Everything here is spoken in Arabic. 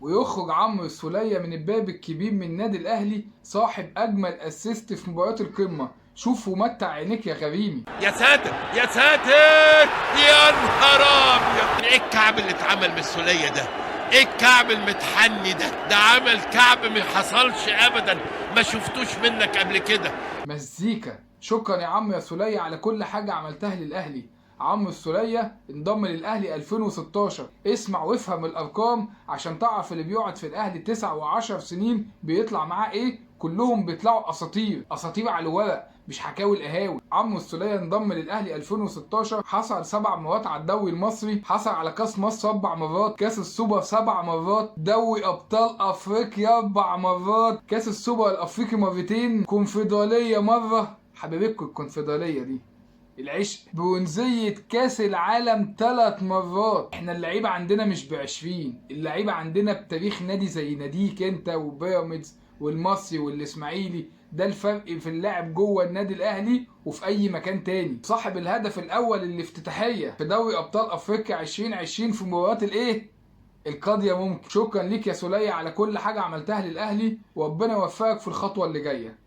ويخرج عمرو السولية من الباب الكبير من النادي الاهلي صاحب اجمل اسيست في مباراة القمة. شوف ومتع عينيك يا غريمي. يا ساتر يا ساتر يا نهار ابيض، ايه الكعب اللي اتعمل من السولية ده؟ ايه الكعب المتحني ده عمل كعب ما حصلش ابدا، ما شفتوش منك قبل كده. مزيكا. شكرا يا عمرو يا سولية على كل حاجة عملتها للاهلي. عمرو السولية انضم للاهلي 2016. اسمع وافهم الارقام عشان تعرف اللي بيقعد في الاهلي 9 و10 سنين بيطلع معاه ايه. كلهم بيطلعوا اساطير على الورق مش حكاوي القهاوي. عمرو السولية انضم للاهلي 2016، حصل 7 مرات على الدوري المصري، حصل على كاس مصر 4 مرات، كاس السوبر 7 مرات، دوري ابطال افريقيا 4 مرات، كاس السوبر الافريقي مرتين، كونفدرالية مرة. حبيبكم الكونفدرالية دي العشق. برونزية كاس العالم 3 مرات. احنا اللعيبة عندنا مش ب20، اللعيبة عندنا بتاريخ نادي زي ناديك انت وبيراميدز والمصري والاسماعيلي. ده الفرق في اللاعب جوه النادي الاهلي وفي اي مكان تاني. صاحب الهدف الاول الافتتاحية في دوري ابطال افريقيا 2020 في مباراة القاضية ممكن. شكرا ليك يا سولية على كل حاجة عملتها للاهلي، وربنا يوفقك في الخطوة اللي جاية.